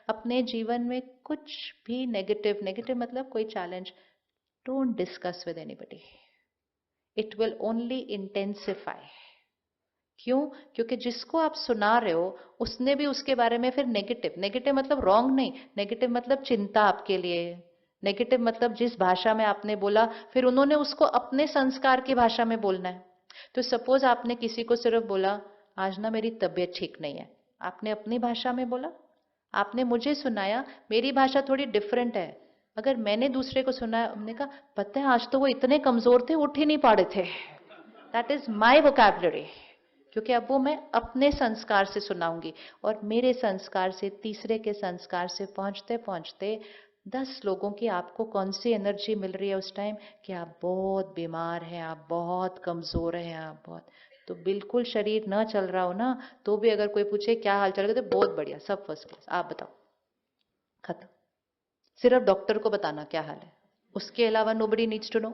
अपने जीवन में कुछ भी नेगेटिव, नेगेटिव मतलब कोई challenge, don't discuss with anybody, it will only intensify. क्यों? क्योंकि जिसको आप सुना रहे हो उसने भी उसके बारे में फिर नेगेटिव, नेगेटिव मतलब रॉन्ग नहीं, नेगेटिव मतलब चिंता आपके लिए, नेगेटिव मतलब जिस भाषा में आपने बोला फिर उन्होंने उसको अपने संस्कार की भाषा में बोलना है। तो सपोज आपने किसी को सिर्फ बोला आज ना मेरी तबीयत ठीक नहीं है, आपने अपनी भाषा में बोला, आपने मुझे सुनाया, मेरी भाषा थोड़ी डिफरेंट है। अगर मैंने दूसरे को सुनाया, हमने कहा पता है आज तो वो इतने कमजोर थे उठ ही नहीं पा रहे थे, दैट इज माई वोकैबुलरी, क्योंकि अब वो मैं अपने संस्कार से सुनाऊंगी, और मेरे संस्कार से तीसरे के संस्कार से पहुंचते पहुंचते 10 लोगों की आपको कौन सी एनर्जी मिल रही है उस टाइम कि आप बहुत बीमार हैं, आप बहुत कमजोर हैं, आप बहुत, तो बिल्कुल शरीर ना चल रहा हो ना तो भी अगर कोई पूछे क्या हाल चल रहा है तो बहुत बढ़िया, सब फर्स्ट क्लास, आप बताओ, खत्म। सिर्फ डॉक्टर को बताना क्या हाल है, उसके अलावा nobody needs to know.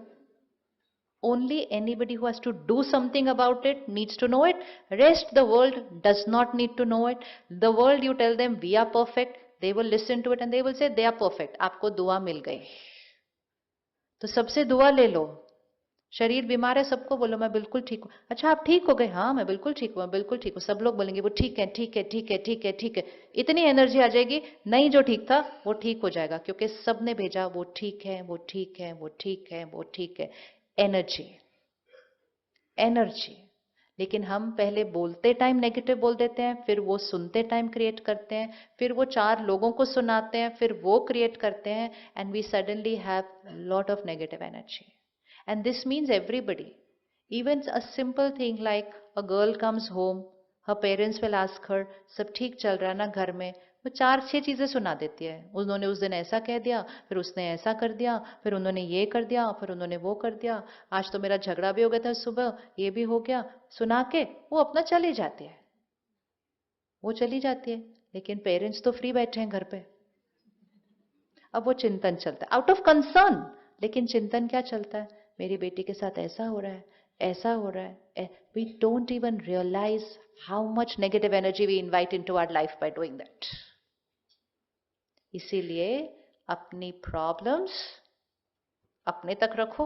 Only anybody who has to do something about it needs to know it. Rest the world does not need to know it. The world, you tell them we are perfect, they will listen to it and they will say they are perfect. आपको दुआ मिल गई, तो सबसे दुआ ले लो। शरीर बीमार है सबको बोलो मैं बिल्कुल ठीक हूँ, अच्छा आप ठीक हो गए, हाँ मैं बिल्कुल ठीक हूँ, मैं बिल्कुल ठीक हूँ, सब लोग बोलेंगे वो ठीक है ठीक है ठीक है ठीक है ठीक है, इतनी एनर्जी आ जाएगी, नहीं जो ठीक था वो ठीक हो जाएगा, क्योंकि सबने भेजा वो ठीक है वो ठीक है वो ठीक है वो ठीक है। Energy, energy. लेकिन हम पहले बोलते टाइम नेगेटिव बोल देते हैं, फिर वो सुनते टाइम क्रिएट करते हैं, फिर वो 4 लोगों को सुनाते हैं, फिर वो क्रिएट करते हैं, and we suddenly have lot of negative energy. And this means everybody. Even a simple thing like a girl comes home, her parents will ask her, सब ठीक चल रहा है ना घर में? वो 4-6 चीजें सुना देती है, उन्होंने उस दिन ऐसा कह दिया, फिर उसने ऐसा कर दिया, फिर उन्होंने ये कर दिया, फिर उन्होंने वो कर दिया, आज तो मेरा झगड़ा भी हो गया था सुबह, ये भी हो गया, सुना के वो अपना चली जाती है, वो चली जाती है। लेकिन पेरेंट्स तो फ्री बैठे हैं घर पे, अब वो चिंतन चलता है आउट ऑफ कंसर्न, लेकिन चिंतन क्या चलता है, मेरी बेटी के साथ ऐसा हो रहा है, ऐसा हो रहा है, we don't even realise how much negative energy we invite into our life by doing that. इसीलिए अपनी प्रॉब्लम्स अपने तक रखो,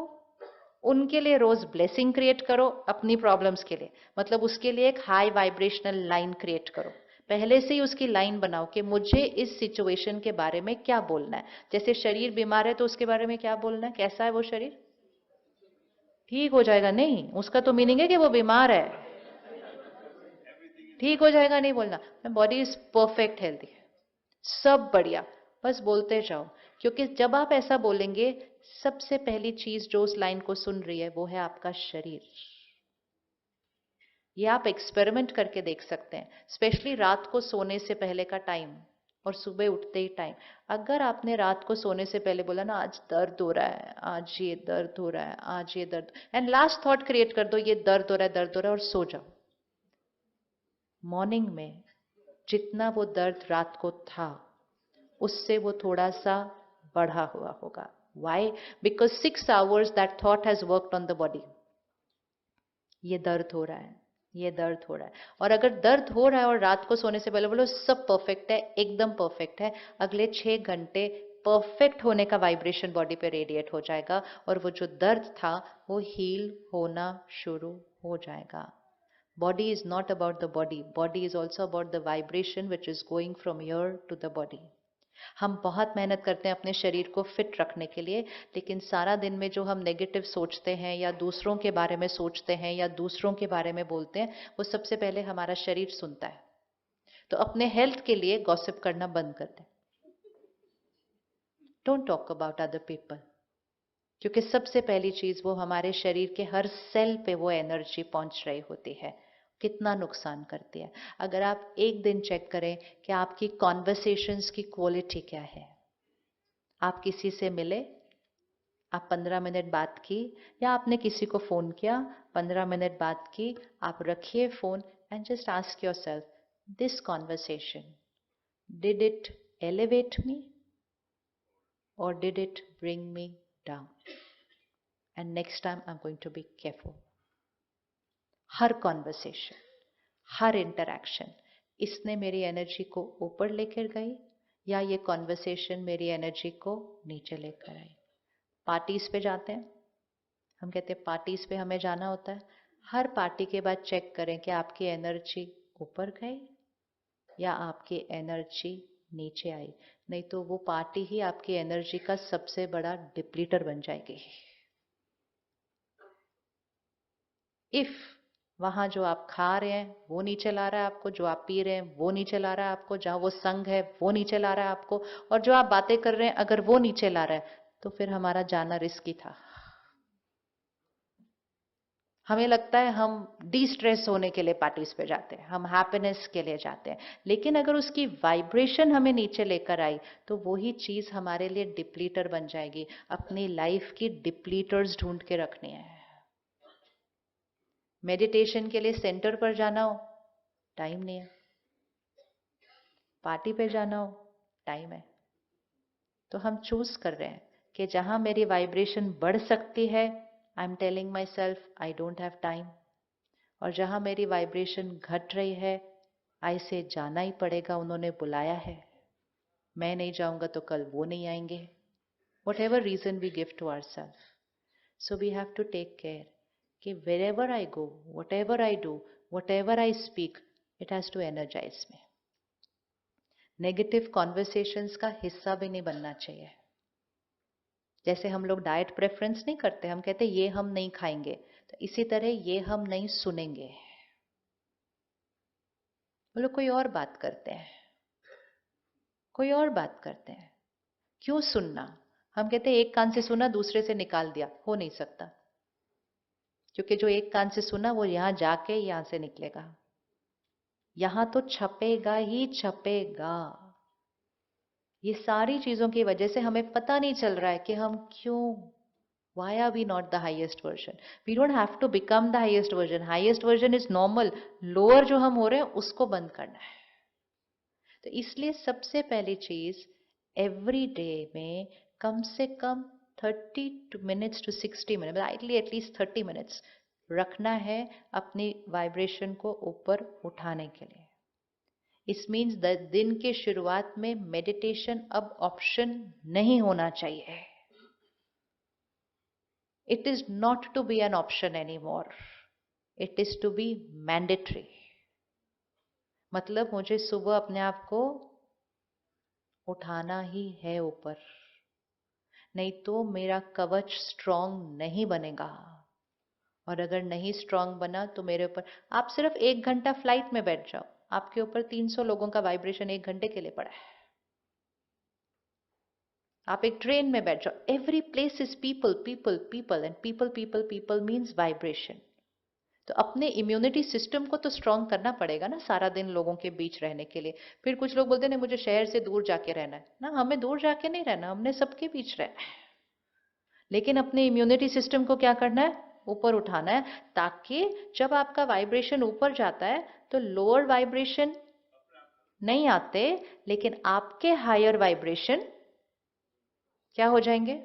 उनके लिए रोज ब्लेसिंग क्रिएट करो, अपनी प्रॉब्लम्स के लिए, मतलब उसके लिए एक हाई वाइब्रेशनल लाइन क्रिएट करो, पहले से ही उसकी लाइन बनाओ कि मुझे इस सिचुएशन के बारे में क्या बोलना है। जैसे शरीर बीमार है तो उसके बारे में क्या बोलना है, कैसा है वो शरीर, ठीक हो जाएगा नहीं, उसका तो मीनिंग है कि वो बीमार है, ठीक हो जाएगा नहीं बोलना, बॉडी इज परफेक्ट हेल्थी, सब बढ़िया, बस बोलते जाओ। क्योंकि जब आप ऐसा बोलेंगे, सबसे पहली चीज जो उस लाइन को सुन रही है वो है आपका शरीर। ये आप एक्सपेरिमेंट करके देख सकते हैं, स्पेशली रात को सोने से पहले का टाइम और सुबह उठते ही टाइम। अगर आपने रात को सोने से पहले बोला ना आज दर्द हो रहा है, आज ये दर्द हो रहा है, आज ये दर्द, एंड लास्ट थॉट क्रिएट कर दो ये दर्द हो रहा है, दर्द हो रहा है, और सो जाओ। मॉर्निंग में जितना वो दर्द रात को था उससे वो थोड़ा सा बढ़ा हुआ होगा। Why? Because 6 hours that thought has worked on the body. ये दर्द हो रहा है, ये दर्द हो रहा है, और अगर दर्द हो रहा है और रात को सोने से पहले बोलो सब परफेक्ट है, एकदम परफेक्ट है, अगले 6 घंटे परफेक्ट होने का वाइब्रेशन बॉडी पे रेडिएट हो जाएगा, और वो जो दर्द था वो हील होना शुरू हो जाएगा। Body is not about the body, body is also about the vibration which is going from here to the body. हम बहुत मेहनत करते हैं अपने शरीर को फिट रखने के लिए, लेकिन सारा दिन में जो हम नेगेटिव सोचते हैं या दूसरों के बारे में सोचते हैं या दूसरों के बारे में बोलते हैं, वो सबसे पहले हमारा शरीर सुनता है। तो अपने हेल्थ के लिए गॉसिप करना बंद कर दें, don't talk about other people, क्योंकि सबसे पहली चीज वो हमारे शरीर के हर सेल पे वो एनर्जी पहुंच रही होती है, कितना नुकसान करती है। अगर आप एक दिन चेक करें कि आपकी कॉन्वर्सेशंस की क्वालिटी क्या है, आप किसी से मिले, आप 15 मिनट बात की, या आपने किसी को फोन किया 15 मिनट बात की, आप रखिए phone and just ask yourself, this conversation, did it elevate me or did it bring me down? And next time I'm going to be careful. Her conversation, her interaction, इसने मेरी energy को ऊपर लेकर गई या ये कॉन्वर्सेशन मेरी energy को नीचे लेकर आई। पार्टीज पे जाते हैं, हम कहते हैं पार्टीज पे हमें जाना होता है, हर पार्टी के बाद चेक करें कि आपकी एनर्जी ऊपर गई या आपकी एनर्जी नीचे आई, नहीं तो वो पार्टी ही आपकी एनर्जी का सबसे बड़ा डिप्लीटर बन जाएगी। इफ वहां जो आप खा रहे हैं वो नीचे ला रहा है आपको, जो आप पी रहे हैं वो नीचे ला रहा है आपको, जहां वो संग है वो नीचे ला रहा है आपको, और जो आप बातें कर रहे हैं अगर वो नीचे ला रहा है, तो फिर हमारा जाना रिस्की था। हमें लगता है हम डी स्ट्रेस होने के लिए पार्टीज पे जाते हैं, हम हैप्पीनेस के लिए जाते हैं, लेकिन अगर उसकी वाइब्रेशन हमें नीचे लेकर आई तो वही चीज हमारे लिए डिप्लीटर बन जाएगी। अपनी लाइफ की डिप्लीटर्स ढूंढ के रखनी है। मेडिटेशन के लिए सेंटर पर जाना हो, टाइम नहीं है। पार्टी पे जाना हो, टाइम है। तो हम चूज कर रहे हैं कि जहां मेरी वाइब्रेशन बढ़ सकती है, I am telling my self I don't have time, और जहां मेरी वाइब्रेशन घट रही है, आई से जाना ही पड़ेगा, उन्होंने बुलाया है, मैं नहीं जाऊंगा तो कल वो नहीं आएंगे। Whatever reason we give to our self, so we have to take care कि wherever I go, whatever I do, whatever I speak, it has to energize me. Negative conversations का हिस्सा भी नहीं बनना चाहिए। जैसे हम लोग डाइट प्रेफरेंस नहीं करते, हम कहते ये हम नहीं खाएंगे, तो इसी तरह ये हम नहीं सुनेंगे। वो लोग कोई और बात करते हैं, कोई और बात करते हैं, क्यों सुनना? हम कहते हैं एक कान से सुना दूसरे से निकाल दिया, हो नहीं सकता, क्योंकि जो एक कान से सुना वो यहां जाके यहां से निकलेगा, यहां तो छपेगा ही छपेगा। ये सारी चीजों की वजह से हमें पता नहीं चल रहा है कि हम क्यों, why are we not the highest version? We don't have to become the highest version. Highest version is normal. Lower जो हम हो रहे हैं उसको बंद करना है। तो इसलिए सबसे पहली चीज, एवरी डे में कम से कम 30 minutes to 60 minute, ideally at least 30 minutes रखना है अपनी वाइब्रेशन को ऊपर उठाने के लिए। इस मीन्स दिन के शुरुआत में मेडिटेशन अब ऑप्शन नहीं होना चाहिए। It is not to be an option any more, it is to be mandatory. मतलब मुझे सुबह अपने आप को उठाना ही है ऊपर, नहीं तो मेरा कवच स्ट्रांग नहीं बनेगा, और अगर नहीं स्ट्रांग बना तो मेरे ऊपर, आप सिर्फ 1 घंटा फ्लाइट में बैठ जाओ, आपके ऊपर 300 लोगों का वाइब्रेशन 1 घंटे के लिए पड़ा है। आप एक ट्रेन में बैठ जाओ, every place is people people people, and people people people means vibration. तो अपने इम्यूनिटी सिस्टम को तो स्ट्रांग करना पड़ेगा ना, सारा दिन लोगों के बीच रहने के लिए। फिर कुछ लोग बोलते हैं मुझे शहर से दूर जाके रहना है ना, हमें दूर जाके नहीं रहना, हमने सबके बीच रहना है, लेकिन अपने इम्यूनिटी सिस्टम को क्या करना है, ऊपर उठाना है, ताकि जब आपका वाइब्रेशन ऊपर जाता है तो लोअर वाइब्रेशन नहीं आते, लेकिन आपके हायर वाइब्रेशन क्या हो जाएंगे,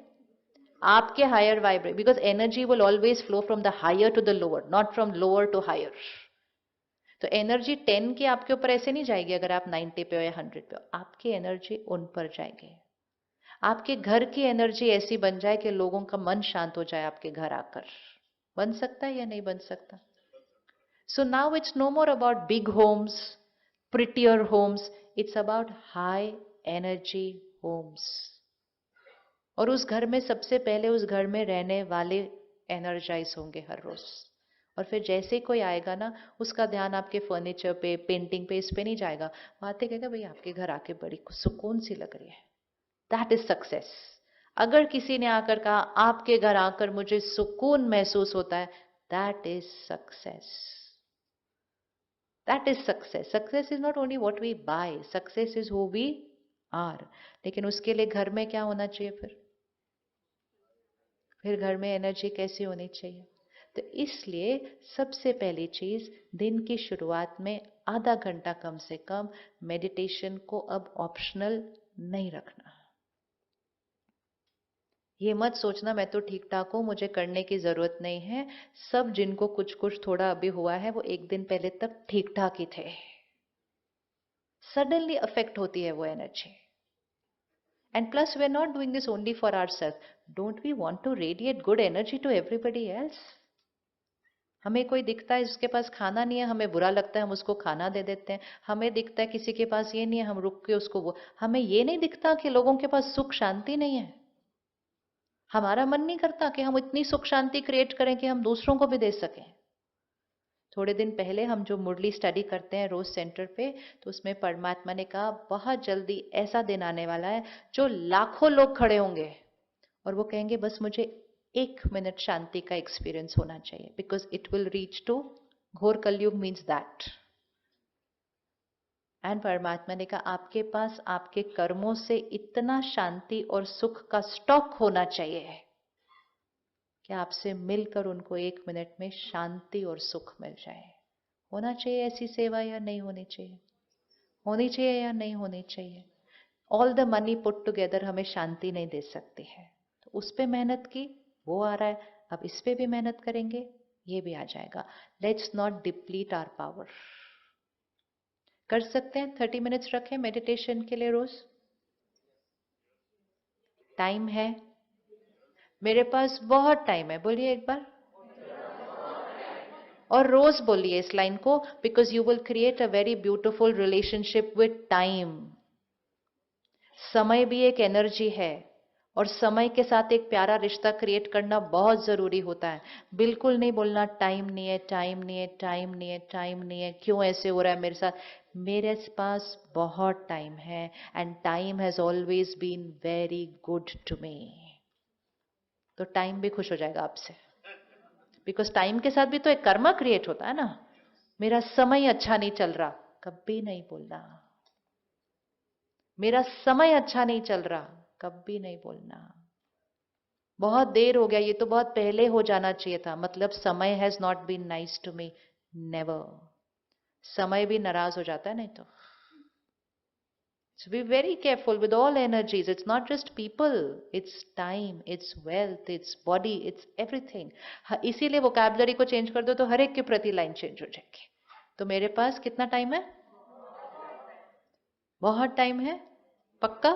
आपके higher vibrate, because energy will always flow from the higher to the lower, not from lower to higher. तो एनर्जी 10 की आपके ऊपर ऐसे नहीं जाएगी अगर आप 90 पे हो या 100 पे हो, आपकी एनर्जी उन पर जाएगी। आपके घर की एनर्जी ऐसी बन जाए कि लोगों का मन शांत हो जाए आपके घर आकर। बन सकता है या नहीं बन सकता? So now it's no more about big homes, prettier homes, it's about high energy homes. और उस घर में सबसे पहले उस घर में रहने वाले एनर्जाइज होंगे हर रोज, और फिर जैसे कोई आएगा ना, उसका ध्यान आपके फर्नीचर पे, पेंटिंग पे, इस पे नहीं जाएगा, बातें कहेगा भाई आपके घर आके बड़ी सुकून सी लग रही है। That is success. अगर किसी ने आकर कहा आपके घर आकर मुझे सुकून महसूस होता है, that is success. That is success. Success is not only what we buy, success is who we are. लेकिन उसके लिए घर में क्या होना चाहिए? फिर घर में एनर्जी कैसी होनी चाहिए? तो इसलिए सबसे पहली चीज, दिन की शुरुआत में आधा घंटा कम से कम मेडिटेशन को अब ऑप्शनल नहीं रखना। ये मत सोचना मैं तो ठीक ठाक हूं, मुझे करने की जरूरत नहीं है। सब जिनको कुछ कुछ थोड़ा अभी हुआ है वो एक दिन पहले तक ठीक ठाक ही थे, सडनली अफेक्ट होती है वो energy. And plus, we're not doing this only for ourselves. Don't we want to radiate good energy to everybody else? हमें कोई दिखता है जिसके पास खाना नहीं है, हमें बुरा लगता है, हम उसको खाना दे देते हैं. हमें दिखता है किसी के पास ये नहीं है, हम रुक के उसको वो. हमें ये नहीं दिखता कि लोगों के पास सुख शांति नहीं है. हमारा मन नहीं करता कि हम इतनी सुख शांति क्रिएट करें कि हम दूसरों को भी दे सकें. थोड़े दिन पहले हम जो मुरली स्टडी करते हैं रोज सेंटर पे, तो उसमें परमात्मा ने कहा बहुत जल्दी ऐसा दिन आने वाला है जो लाखों लोग खड़े होंगे और वो कहेंगे बस मुझे 1 मिनट शांति का एक्सपीरियंस होना चाहिए, because it will reach to घोर कलयुग मीन्स दैट. एंड परमात्मा ने कहा आपके पास आपके कर्मों से इतना शांति और सुख का स्टॉक होना चाहिए कि आपसे मिलकर उनको 1 मिनट में शांति और सुख मिल जाए. होना चाहिए ऐसी सेवा या नहीं होनी चाहिए? होनी चाहिए या नहीं होनी चाहिए? All the money put together हमें शांति नहीं दे सकती है. तो उस पे मेहनत की, वो आ रहा है, अब इस पे भी मेहनत करेंगे, ये भी आ जाएगा. Let's not deplete our power. कर सकते हैं 30 मिनट्स रखें मेडिटेशन के लिए रोज? टाइम है? मेरे पास बहुत टाइम है. बोलिए एक बार. और रोज बोलिए इस लाइन को, because you will create a very beautiful relationship with time. समय भी एक एनर्जी है और समय के साथ एक प्यारा रिश्ता क्रिएट करना बहुत जरूरी होता है. बिल्कुल नहीं बोलना टाइम नहीं है, टाइम नहीं है, टाइम नहीं है, टाइम नहीं है, क्यों ऐसे हो रहा है मेरे साथ. मेरे पास बहुत टाइम है and time has always been very good to me. तो टाइम भी खुश हो जाएगा आपसे, बिकॉज टाइम के साथ भी तो एक कर्मा क्रिएट होता है ना. मेरा समय अच्छा नहीं चल रहा, कभी नहीं बोलना. मेरा समय अच्छा नहीं चल रहा, कभी नहीं बोलना. बहुत देर हो गया, ये तो बहुत पहले हो जाना चाहिए था, मतलब समय has not been nice to me. Never. समय भी नाराज हो जाता है नहीं तो. So be very careful with all energies. It's not just people. It's time, it's wealth, it's body, it's everything. इसीलिए वोकैबुलरी को चेंज कर दो तो हर एक के प्रति लाइन चेंज हो जाएगी. तो मेरे पास कितना टाइम है? बहुत टाइम है. पक्का?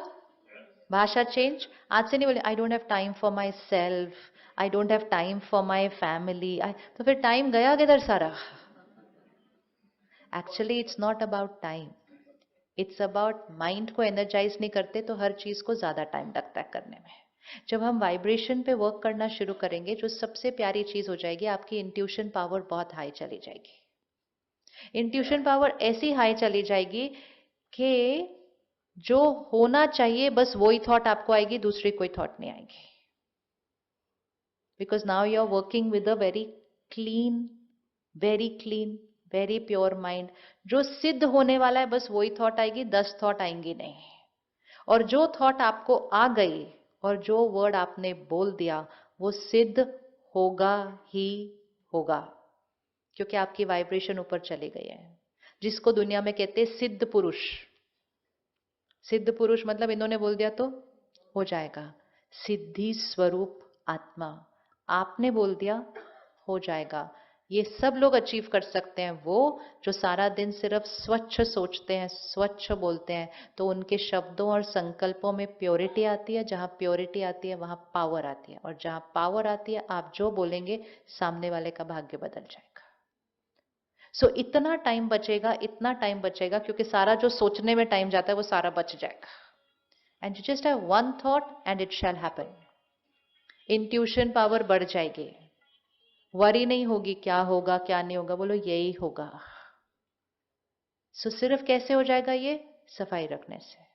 भाषा चेंज. आज से नहीं बोले I don't have time for my self, I don't have time for my family. तो फिर टाइम गया किधर सारा? Actually it's not about time, it's about mind को एनर्जाइज नहीं करते तो हर चीज को ज्यादा टाइम लगता है करने में. जब हम वाइब्रेशन पे वर्क करना शुरू करेंगे, जो सबसे प्यारी चीज हो जाएगी, आपकी इंट्यूशन पावर बहुत हाई चली जाएगी. इंट्यूशन पावर ऐसी हाई चली जाएगी कि जो होना चाहिए बस वही थॉट आपको आएगी, दूसरी कोई थॉट नहीं आएगी. Because now you are working with a very clean, very pure mind. जो सिद्ध होने वाला है बस वही थॉट आएगी, 10 थॉट आएंगी नहीं. और जो थॉट आपको आ गई और जो वर्ड आपने बोल दिया वो सिद्ध होगा ही होगा, क्योंकि आपकी वाइब्रेशन ऊपर चली गई है. जिसको दुनिया में कहते हैं सिद्ध पुरुष. सिद्ध पुरुष मतलब इन्होंने बोल दिया तो हो जाएगा. सिद्धि स्वरूप आत्मा, आपने बोल दिया हो जाएगा. ये सब लोग अचीव कर सकते हैं वो जो सारा दिन सिर्फ स्वच्छ सोचते हैं, स्वच्छ बोलते हैं. तो उनके शब्दों और संकल्पों में प्योरिटी आती है. जहां प्योरिटी आती है वहां पावर आती है, और जहां पावर आती है आप जो बोलेंगे सामने वाले का भाग्य बदल जाएगा. सो इतना टाइम बचेगा, इतना टाइम बचेगा, क्योंकि सारा जो सोचने में टाइम जाता है वो सारा बच जाएगा. And you just have one thought and it shall happen. Intuition power बढ़ जाएगी. वरी नहीं होगी क्या होगा क्या नहीं होगा, बोलो यही होगा. सो सिर्फ कैसे हो जाएगा ये? सफाई रखने से.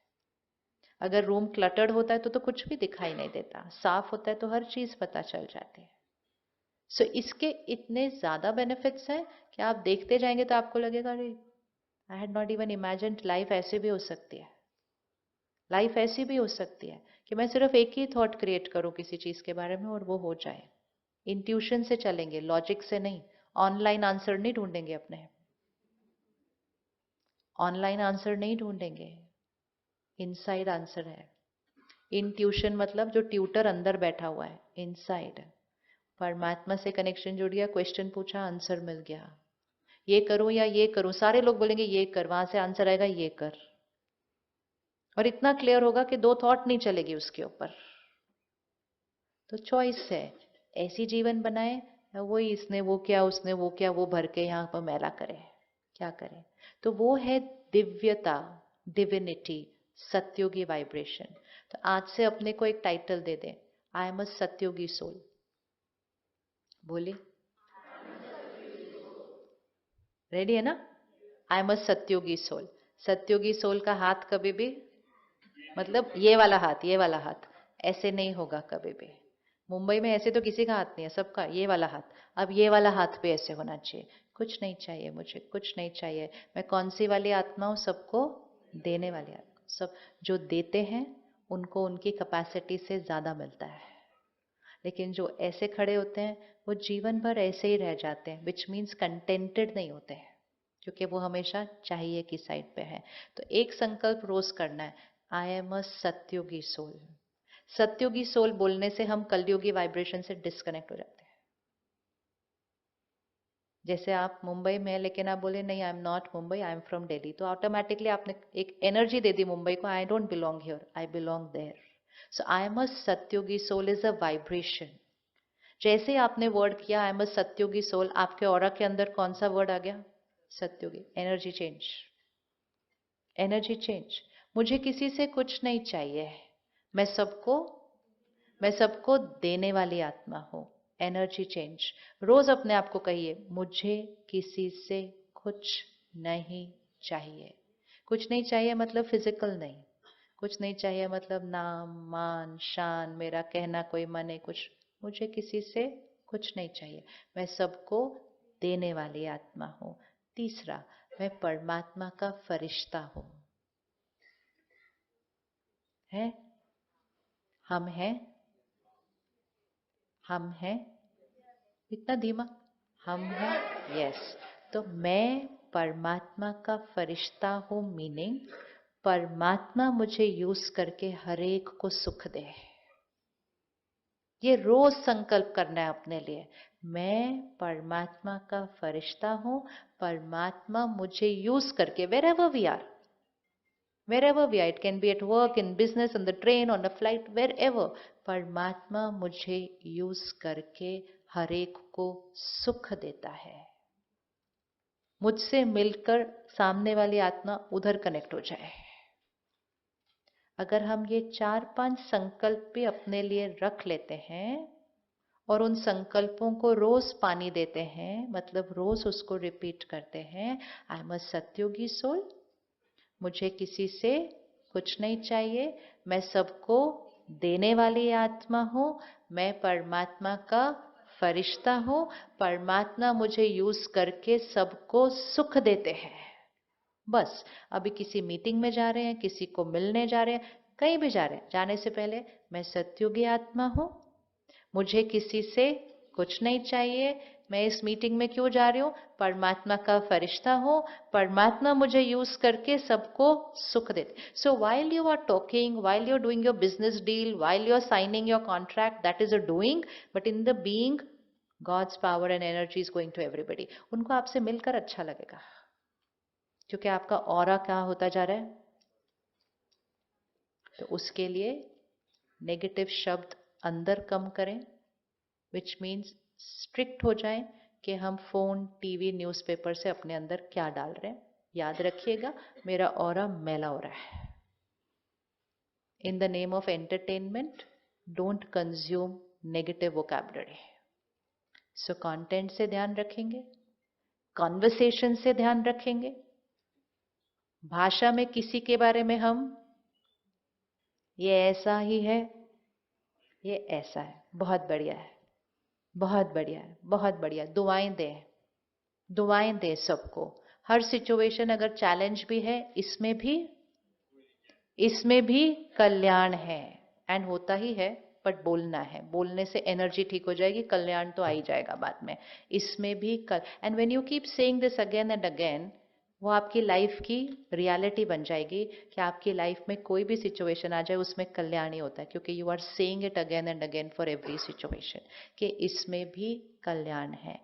अगर रूम क्लटर्ड होता है तो कुछ भी दिखाई नहीं देता, साफ होता है तो हर चीज पता चल जाती है. सो इसके इतने ज्यादा बेनिफिट्स हैं कि आप देखते जाएंगे तो आपको लगेगा अरे I had not even imagined life ऐसे भी हो सकती है. लाइफ ऐसी भी हो सकती है कि मैं सिर्फ एक ही थॉट क्रिएट करूं किसी चीज के बारे में और वो हो जाए. इंट्यूशन से चलेंगे, लॉजिक से नहीं. ऑनलाइन आंसर नहीं ढूंढेंगे अपने, ऑनलाइन आंसर नहीं ढूंढेंगे. इनसाइड आंसर है. इंट्यूशन मतलब जो ट्यूटर अंदर बैठा हुआ है, इनसाइड. परमात्मा से कनेक्शन जुड़ गया, क्वेश्चन पूछा, आंसर मिल गया. ये करूं या ये करूं, सारे लोग बोलेंगे ये कर, वहां से आंसर आएगा ये कर. और इतना क्लियर होगा कि दो थॉट नहीं चलेगी उसके ऊपर। तो चॉइस है, ऐसी जीवन बनाए या वही इसने वो किया उसने वो किया वो भर के यहाँ पर मैला करे, क्या करे। तो वो है दिव्यता, डिविनिटी, सत्योगी वाइब्रेशन। तो आज से अपने को एक टाइटल दे दें, आई एम अ सत्योगी सोल। बोलिए, रेडी है ना? आई एम अ सत्योगी सोल। सत्योगी सोल का हाथ कभी भी, मतलब ये वाला हाथ, ये वाला हाथ ऐसे नहीं होगा कभी भी। मुंबई में ऐसे तो किसी का हाथ नहीं है, सबका ये वाला हाथ। अब ये वाला हाथ भी ऐसे होना चाहिए, कुछ नहीं चाहिए मुझे, कुछ नहीं चाहिए। मैं कौन सी वाली आत्मा हूँ? सबको देने वाली आत्मा। सब जो देते हैं उनको उनकी कैपेसिटी से ज्यादा मिलता है, लेकिन जो ऐसे खड़े होते हैं वो जीवन भर ऐसे ही रह जाते हैं, विच मीन्स कंटेंटेड नहीं होते हैं, क्योंकि वो हमेशा चाहिए की साइड पे है। तो एक संकल्प रोज करना है, आई एम अ सत्योगी सोल। सत्योगी सोल बोलने से हम कलयुगी वाइब्रेशन से डिस्कनेक्ट हो जाते हैं। जैसे आप मुंबई में हैं लेकिन आप बोले नहीं, I am not Mumbai, I am from Delhi, तो ऑटोमेटिकली आपने एक एनर्जी दे दी मुंबई को, I don't belong here, I belong there. So I am a सत्योगी सोल इज अ वाइब्रेशन। जैसे आपने वर्ड किया आई एम अ सत्योगी सोल, आपके ऑरा के अंदर कौन सा वर्ड आ गया? सत्योगी। Energy change, energy change. मुझे किसी से कुछ नहीं चाहिए, मैं सबको मैं सबको देने वाली आत्मा हूं। Energy change. रोज अपने आप को कहिए, मुझे किसी से कुछ नहीं चाहिए। कुछ नहीं चाहिए मतलब फिजिकल नहीं, कुछ नहीं चाहिए मतलब नाम मान शान, मेरा कहना कोई माने कुछ, मुझे किसी से कुछ नहीं चाहिए, मैं सबको देने वाली आत्मा हूं। तीसरा, मैं परमात्मा का फरिश्ता हूं। है, हम हैं, हम हैं, इतना धीमा, हम हैं, यस। तो मैं परमात्मा का फरिश्ता हूं, मीनिंग परमात्मा मुझे यूज करके हर एक को सुख दे। ये रोज संकल्प करना है अपने लिए, मैं परमात्मा का फरिश्ता हूं, परमात्मा मुझे यूज करके, wherever we are, wherever we are, it can be at work, in business, on the train, on a flight, wherever, परमात्मा मुझे यूज करके हर एक को सुख देता है। मुझसे मिलकर सामने वाली आत्मा उधर कनेक्ट हो जाए। अगर हम ये 4-5 संकल्प भी अपने लिए रख लेते हैं और उन संकल्पों को रोज पानी देते हैं, मतलब रोज उसको रिपीट करते हैं, आई एम अ सत्योगी सोल, मुझे किसी से कुछ नहीं चाहिए, मैं सबको देने वाली आत्मा हूं, मैं परमात्मा का फरिश्ता हूं, परमात्मा मुझे यूज करके सबको सुख देते हैं। बस अभी किसी मीटिंग में जा रहे हैं, किसी को मिलने जा रहे हैं, कहीं भी जा रहे हैं, जाने से पहले मैं सत्युगी आत्मा हूं, मुझे किसी से कुछ नहीं चाहिए, मैं इस मीटिंग में क्यों जा रही हूं? परमात्मा का फरिश्ता हूं, परमात्मा मुझे यूज करके सबको सुख देते। So while you are talking, while you are doing your business deal, while you are signing your contract, that is a doing, but in the being God's power and energy is going to everybody. उनको आपसे मिलकर अच्छा लगेगा, क्योंकि आपका aura क्या होता जा रहा है। तो उसके लिए नेगेटिव शब्द अंदर कम करें, विच मीन्स स्ट्रिक्ट हो जाएं कि हम फोन टीवी न्यूज़पेपर से अपने अंदर क्या डाल रहे हैं। याद रखिएगा, मेरा ऑरा मैला हो रहा है। In the name of entertainment don't consume negative vocabulary. So content से ध्यान रखेंगे, कॉन्वर्सेशन से ध्यान रखेंगे, भाषा में किसी के बारे में हम ये ऐसा ही है, ये ऐसा है, बहुत बढ़िया है, बहुत बढ़िया है, बहुत बढ़िया, दुआएं दें, दुआएं दें सबको। हर सिचुएशन अगर चैलेंज भी है, इसमें भी कल्याण है, एंड होता ही है, बट बोलना है, बोलने से एनर्जी ठीक हो जाएगी, कल्याण तो आ ही जाएगा बाद में। इसमें भी and when you keep saying this again and again, वो आपकी लाइफ की रियलिटी बन जाएगी कि आपकी लाइफ में कोई भी सिचुएशन आ जाए उसमें कल्याण ही होता है, क्योंकि you are saying it again and again for every situation कि इसमें भी कल्याण है।